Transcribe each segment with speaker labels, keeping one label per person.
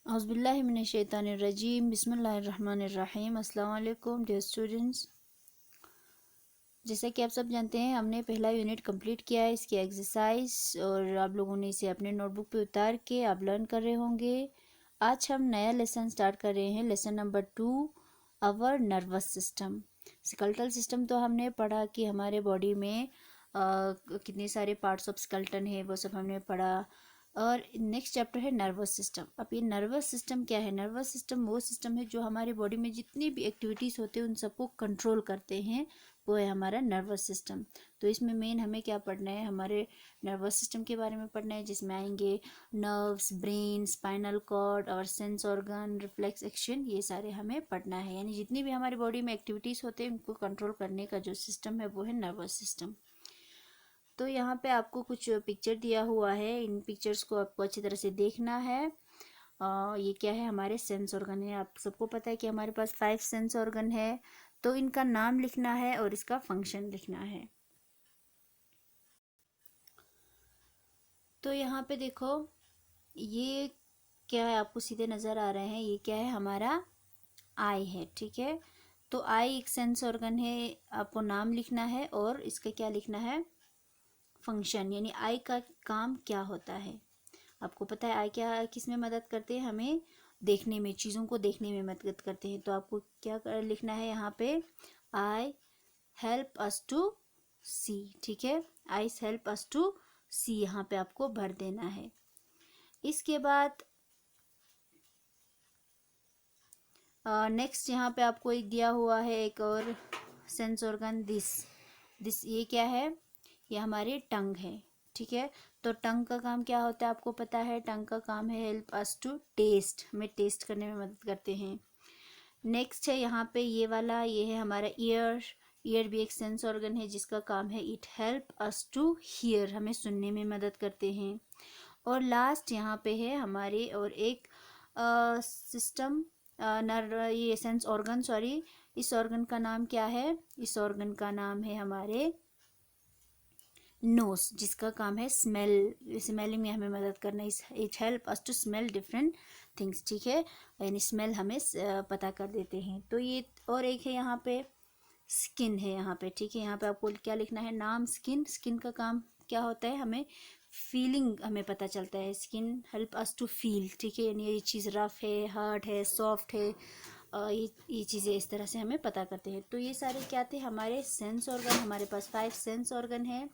Speaker 1: औज़ुबिल्लाहिमिनश्शैतानिर्रजीम बिस्मिल्लाहिर्रहमानिर्रहीम। अस्सलाम वालेकुम डियर स्टूडेंट्स। जैसा कि आप सब जानते हैं, हमने पहला यूनिट कंप्लीट किया है, इसकी एक्सरसाइज, और आप लोगों ने इसे अपने नोटबुक पे उतार के आप लर्न कर रहे होंगे। आज हम नया लेसन स्टार्ट कर रहे हैं, lesson number 2, our nervous system. Skeletal system तो हमने पढ़ा कि हमारे बॉडी में कितने सारे पार्ट्स ऑफ स्केलेटन है, वो सब हमने पढ़ा। और नेक्स्ट चैप्टर है नर्वस सिस्टम। अब ये नर्वस सिस्टम क्या है? नर्वस सिस्टम वो सिस्टम है जो हमारे बॉडी में जितनी भी एक्टिविटीज़ होते हैं उन सबको कंट्रोल करते हैं, वो है हमारा नर्वस सिस्टम। तो इसमें मेन हमें क्या पढ़ना है? हमारे नर्वस सिस्टम के बारे में पढ़ना है, जिसमें आएंगे नर्व्स, ब्रेन, स्पाइनल कॉर्ड और सेंस ऑर्गन, रिफ्लेक्स एक्शन, ये सारे हमें पढ़ना है। यानी जितनी भी हमारी बॉडी में एक्टिविटीज़ होते हैं उनको कंट्रोल करने का जो सिस्टम है वो है नर्वस सिस्टम। तो यहाँ पे आपको कुछ पिक्चर दिया हुआ है, इन पिक्चर्स को आपको अच्छी तरह से देखना है। ये क्या है? हमारे सेंस ऑर्गन है। आप सबको पता है कि हमारे पास 5 सेंस ऑर्गन है, तो इनका नाम लिखना है और इसका फंक्शन लिखना है। तो यहाँ पे देखो, ये क्या है? आपको सीधे नज़र आ रहे हैं, ये क्या है? हमारा आई है, ठीक है। तो आई एक सेंस ऑर्गन है, आपको नाम लिखना है और इसका क्या लिखना है? फंक्शन, यानी आई का काम क्या होता है। आपको पता है आई क्या किस में मदद करते हैं? हमें देखने में, चीज़ों को देखने में मदद करते हैं। तो आपको क्या लिखना है यहाँ पे? आई हेल्प अस टू सी, ठीक है। आई हेल्प अस टू सी, यहाँ पे आपको भर देना है। इसके बाद नेक्स्ट यहाँ पे आपको एक दिया हुआ है एक और सेंस ऑर्गन, दिस ये क्या है? ये हमारी टंग है, ठीक है। तो टंग का काम क्या होता है? आपको पता है, टंग का काम है हेल्प अस टू टेस्ट, हमें टेस्ट करने में मदद करते हैं। नेक्स्ट है यहाँ पे ये वाला, ये है हमारा ईयर। ईयर भी एक सेंस ऑर्गन है जिसका काम है it help us to hear, हमें सुनने में मदद करते हैं। और लास्ट यहाँ पे है हमारे और एक सिस्टम, ये सेंस ऑर्गन, सॉरी, इस ऑर्गन का नाम क्या है? इस ऑर्गन का नाम है हमारे नोस, जिसका काम है स्मेलिंग में हमें मदद करना। It help us to smell different things, ठीक है। यानी स्मेल हमें पता कर देते हैं। तो ये और एक है यहाँ पे स्किन है यहाँ पे, ठीक है। यहाँ पे आपको क्या लिखना है? नाम स्किन। स्किन का काम क्या होता है? हमें फीलिंग हमें पता चलता है। Skin help us to feel, ठीक है। यानी ये चीज़ रफ है, हार्ड है, सॉफ्ट है, ये चीज़ें इस तरह से हमें पता करते हैं। तो ये सारे क्या थे? हमारे सेंस ऑर्गन। हमारे पास 5 सेंस ऑर्गन है,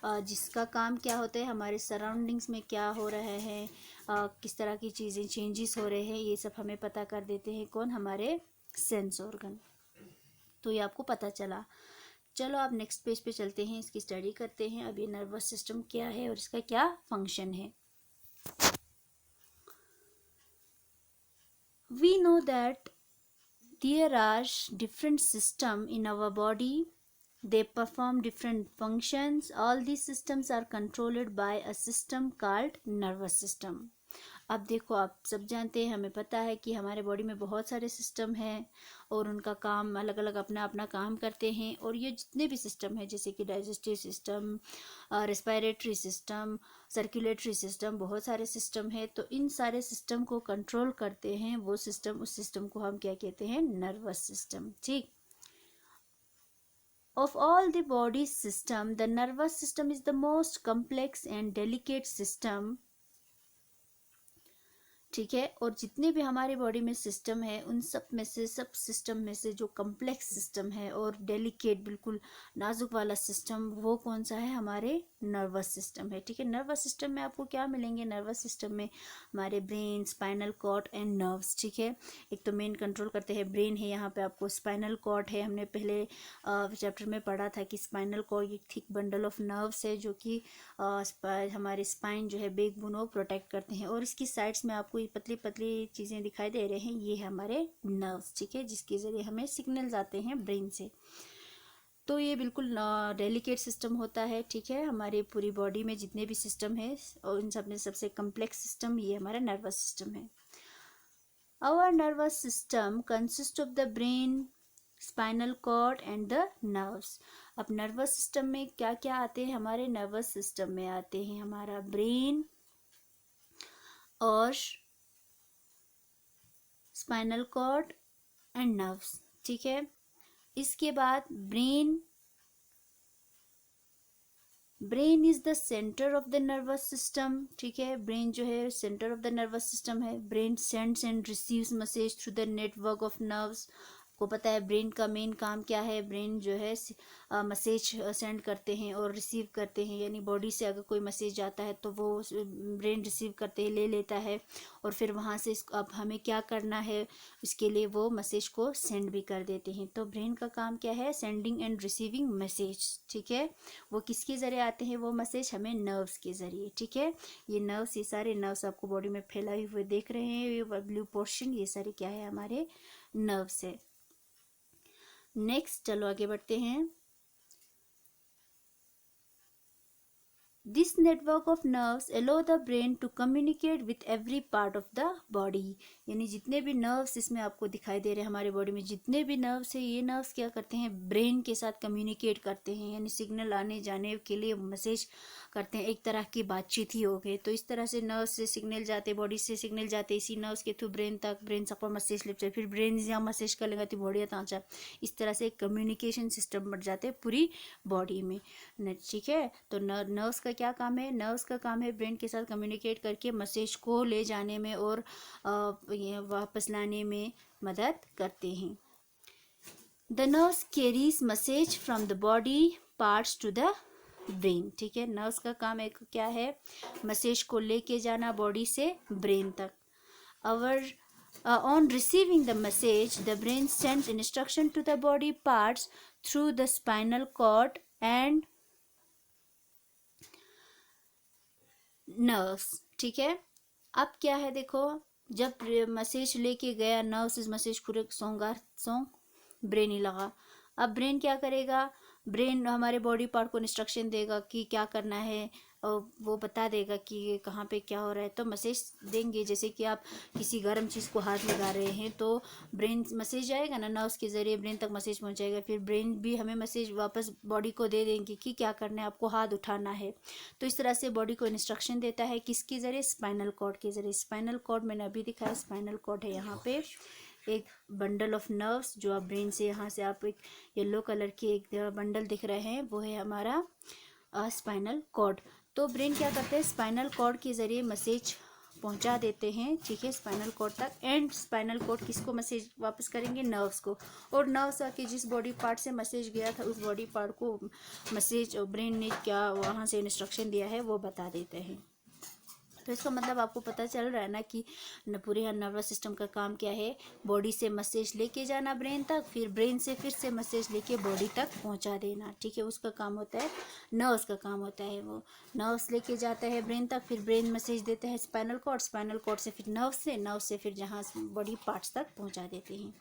Speaker 1: जिसका काम क्या होता है? हमारे सराउंडिंग्स में क्या हो रहा है, किस तरह की चीज़ें चेंजेस हो रहे हैं, ये सब हमें पता कर देते हैं। कौन? हमारे सेंस ऑर्गन। तो ये आपको पता चला। चलो आप नेक्स्ट पेज पे चलते हैं, इसकी स्टडी करते हैं। अब ये नर्वस सिस्टम क्या है और इसका क्या फंक्शन है। We know that there are different system in our body, they perform different functions. All these systems are controlled by a system called nervous system. अब देखो, आप सब जानते हैं, हमें पता है कि हमारे बॉडी में बहुत सारे सिस्टम हैं और उनका काम अलग अलग अपना अपना काम करते हैं। और ये जितने भी सिस्टम है, जैसे कि digestive system, respiratory system, circulatory system, बहुत सारे सिस्टम है। तो इन सारे सिस्टम को कंट्रोल करते हैं वो सिस्टम, उस सिस्टम को हम क्या कहते हैं? नर्वस सिस्टम, ठीक। Of all the body system, the nervous system is the most complex and delicate system, ठीक है। और जितने भी हमारे बॉडी में सिस्टम है उन सब में से, सब सिस्टम में से जो कम्प्लेक्स सिस्टम है और डेलिकेट, बिल्कुल नाजुक वाला सिस्टम, वो कौन सा है? हमारे नर्वस सिस्टम है, ठीक है। नर्वस सिस्टम में आपको क्या मिलेंगे? नर्वस सिस्टम में हमारे brain, spinal cord and nerves, ठीक है। एक तो मेन कंट्रोल करते हैं ब्रेन है, यहाँ पे आपको स्पाइनल कॉर्ड है। हमने पहले चैप्टर में पढ़ा था कि स्पाइनल कॉर्ड एक थिक बंडल ऑफ नर्व्स है जो कि हमारे स्पाइन जो है, बैक बोन, वो प्रोटेक्ट करते हैं। और इसकी साइड्स में आपको ये पतली पतली चीज़ें दिखाई दे रहे हैं, ये है हमारे नर्व्स, ठीक है, जिसके ज़रिए हमें सिग्नल्स आते हैं ब्रेन से। तो ये बिल्कुल डेलिकेट सिस्टम होता है, ठीक है। हमारी पूरी बॉडी में जितने भी सिस्टम है और इन सब में सबसे कम्प्लेक्स सिस्टम ये हमारा नर्वस सिस्टम है। Our nervous system consist of the brain, spinal cord and the nerves. अब नर्वस सिस्टम में क्या क्या आते हैं? हमारे नर्वस सिस्टम में आते हैं हमारा ब्रेन और स्पाइनल कॉर्ड एंड नर्व्स, ठीक है। इसके बाद brain is the centre of the nervous system, ठीक है। ब्रेन जो है centre of the nervous system है। Brain sends and receives message through the network of nerves. को पता है ब्रेन का मेन काम क्या है। ब्रेन जो है मैसेज सेंड करते हैं और रिसीव करते हैं, यानी बॉडी से अगर कोई मैसेज आता है तो वो ब्रेन रिसीव करते हैं, ले लेता है, और फिर वहाँ से अब हमें क्या करना है इसके लिए वो मैसेज को सेंड भी कर देते हैं। तो ब्रेन का काम क्या है, सेंडिंग एंड रिसीविंग मैसेज, ठीक है। वो किसके ज़रिए आते हैं वो मैसेज, हमें नर्व्स के ज़रिए, ठीक है। ये नर्व्स, ये सारे नर्व्स आपको बॉडी में फैलाए हुए देख रहे हैं, ये ब्लू पोर्शन, ये सारे क्या है, हमारे नर्व्स है। नेक्स्ट चलो आगे बढ़ते हैं। This network of nerves allow the brain to communicate with every part of the body। यानी जितने भी नर्व्स इसमें आपको दिखाई दे रहे हैं हमारे बॉडी में, जितने भी नर्व्स है, ये नर्व्स क्या करते हैं, ब्रेन के साथ कम्युनिकेट करते हैं, यानी सिग्नल आने जाने के लिए मैसेज करते हैं। एक तरह की बातचीत ही हो गई। तो इस तरह से नर्व्स से सिग्नल जाते, बॉडी से सिग्नल जाते इसी नर्व्स के थ्रू ब्रेन तक, ब्रेन तक पर मैसेज ले जाए, फिर ब्रेन यहाँ मैसेज कर लेगा तो बॉडी तांचा। इस तरह से कम्युनिकेशन सिस्टम बढ़ जाते हैं पूरी बॉडी में, ठीक है। तो नर्व्स का क्या काम है, नर्व्स का काम है ब्रेन के साथ कम्युनिकेट करके मैसेज को ले जाने में और वापस लाने में मदद करते हैं। The nerves carries message from the body parts to the brain, ठीक है। नर्व्स का काम एक क्या है, मैसेज को लेके जाना बॉडी से ब्रेन तक। अवर on receiving the message, the brain sends instruction to the body parts through the spinal cord and nerves, ठीक है। अब क्या है देखो, जब मैसेज लेके गया नर्व्स, इस मैसेज पूरे सॉन्ग ब्रेन ही लगा। अब ब्रेन क्या करेगा, ब्रेन हमारे बॉडी पार्ट को इंस्ट्रक्शन देगा कि क्या करना है, और वो बता देगा कि कहाँ पे क्या हो रहा है। तो मैसेज देंगे, जैसे कि आप किसी गर्म चीज़ को हाथ लगा रहे हैं तो ब्रेन मैसेज जाएगा ना, नर्व्स के ज़रिए ब्रेन तक मैसेज पहुँचाएगा, फिर ब्रेन भी हमें मैसेज वापस बॉडी को दे देंगे कि क्या करना है, आपको हाथ उठाना है। तो इस तरह से बॉडी को इंस्ट्रक्शन देता है, किसके ज़रिए, स्पाइनल कॉर्ड के ज़रिए। स्पाइनल कॉर्ड मैंने अभी दिखाया, स्पाइनल कॉर्ड है यहाँ पे एक बंडल ऑफ नर्व्स जो आप ब्रेन से, यहाँ से आप एक येलो कलर की एक बंडल दिख रहे हैं, वो है हमारा स्पाइनल कॉर्ड। तो ब्रेन क्या करते हैं, स्पाइनल कॉर्ड के ज़रिए मैसेज पहुंचा देते हैं, ठीक है, स्पाइनल कॉर्ड तक। एंड स्पाइनल कॉर्ड किसको मैसेज वापस करेंगे, नर्व्स को। और नर्व्स आके जिस बॉडी पार्ट से मैसेज गया था उस बॉडी पार्ट को मैसेज ब्रेन ने क्या वहाँ से इंस्ट्रक्शन दिया है वो बता देते हैं। तो इसका मतलब आपको पता चल रहा है ना कि पूरे नर्वस सिस्टम का काम क्या है, बॉडी से मैसेज लेके जाना ब्रेन तक, फिर ब्रेन से फिर से मैसेज लेके बॉडी तक पहुंचा देना, ठीक है। उसका काम होता है, नर्व्स का काम होता है, वो नर्व्स लेके जाता है ब्रेन तक, फिर ब्रेन मैसेज देता है स्पाइनल कॉर्ड, स्पाइनल कॉर्ड से फिर नर्व से फिर जहाँ बॉडी पार्ट्स तक पहुँचा देते हैं।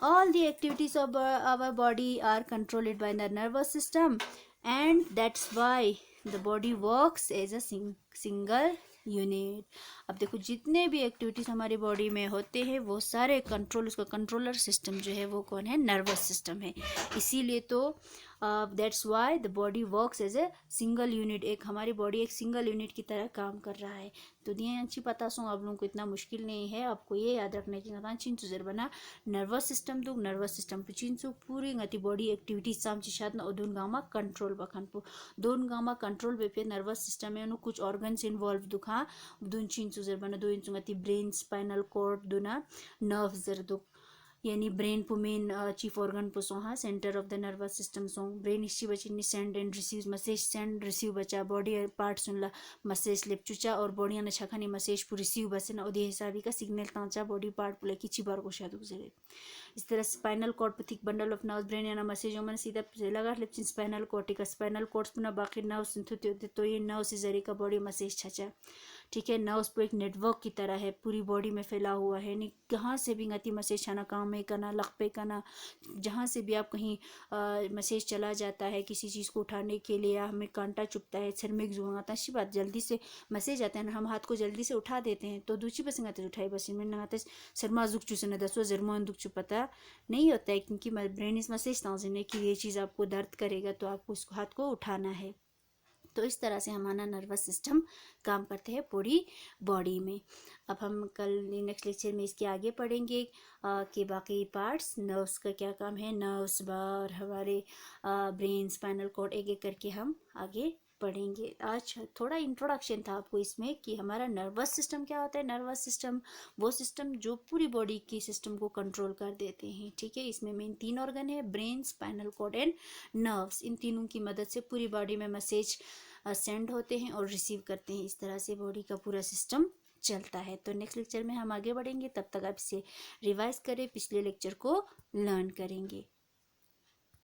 Speaker 1: All the activities of our body are controlled by the nervous system, and that's why the body works as a single unit। अब देखो जितने भी एक्टिविटीज़ हमारी बॉडी में होते हैं वो सारे कंट्रोल, उसका कंट्रोलर सिस्टम जो है वो कौन है, नर्वस सिस्टम है। इसीलिए तो that's why the body works as a single unit. एक हमारी बॉडी एक सिंगल यूनिट की तरह काम कर रहा है। तो दिए अच्छी पता सो आप लोगों को इतना मुश्किल नहीं है, आपको ये याद रखना है कि चिंचू जर बना नर्वस सिस्टम दुख, नर्वस सिस्टम पे चिंचू पूरी गति बॉडी एक्टिविटी सामची शात ना दोन गामा कंट्रोल बखन पो दोन गामा कंट्रोल पे नर्वस सिस्टम में उन्होंने कुछ ऑर्गन्स इन्वॉल्व दुखा दोन चिंचू जर बना दो इंचू गति ब्रेन, स्पाइनल कॉर्ड दुना नर्व जर दुख, यानी ब्रेन पो मेन चीफ ऑर्गन पो Soha centre of the nervous system so brain इसी बची send and receive message, send receive बचा बॉडी पार्ट सुनला मैसेज लेप चुचा और बॉडी ने छखानी मैसेज पो रिसीव बसे ना उदे हिसाबी का सिग्नल तांचा बॉडी पार्ट पुले की चिबार को शायद गुजरे। इस तरह स्पाइनल कॉर्ड पे thick bundle of nerves brain Yana message मन सीधा लगा लेकिन स्पाइनल कॉर्ड का स्पाइनल कॉर्ड पुनः बाकी नर्व्स सुनते होते तो ये नर्व से जरिए का बॉडी मैसेज छचा, ठीक है। नर्व्स पे एक नेटवर्क की तरह है, पूरी बॉडी में फैला हुआ है, नहीं कहाँ से भी गति मैसेज छाना, काम में करना, लक पे करना, जहाँ से भी आप कहीं मैसेज चला जाता है किसी चीज़ को उठाने के लिए, या हमें कांटा चुभता है, सिर में जुआता अच्छी बात जल्दी से मैसेज आता है ना, हम हाथ को जल्दी से उठा देते हैं तो दूसरी बस आते उठाई बस में नगाते शर्मा जुक चूसे न दसो जरमान दुख चु पता नहीं होता है, क्योंकि ब्रेन इस मैसेज ताजिने कि ये चीज़ आपको दर्द करेगा तो आपको इसको हाथ को उठाना है। तो इस तरह से हमारा नर्वस सिस्टम काम करते हैं पूरी बॉडी में। अब हम कल नेक्स्ट लेक्चर में इसके आगे पढ़ेंगे कि बाकी पार्ट्स, नर्व्स का क्या काम है, नर्व्स बार हमारे ब्रेन, स्पाइनल कॉर्ड, एक एक करके हम आगे पढ़ेंगे। आज थोड़ा इंट्रोडक्शन था आपको इसमें कि हमारा नर्वस सिस्टम क्या होता है। नर्वस सिस्टम वो सिस्टम जो पूरी बॉडी की सिस्टम को कंट्रोल कर देते हैं, ठीक है। इसमें मेन 3 ऑर्गन है, brain, spinal cord and nerves. इन तीनों की मदद से पूरी बॉडी में मैसेज सेंड होते हैं और रिसीव करते हैं। इस तरह से बॉडी का पूरा सिस्टम चलता है। तो नेक्स्ट लेक्चर में हम आगे बढ़ेंगे, तब तक आप इसे रिवाइज करें, पिछले लेक्चर को लर्न करेंगे।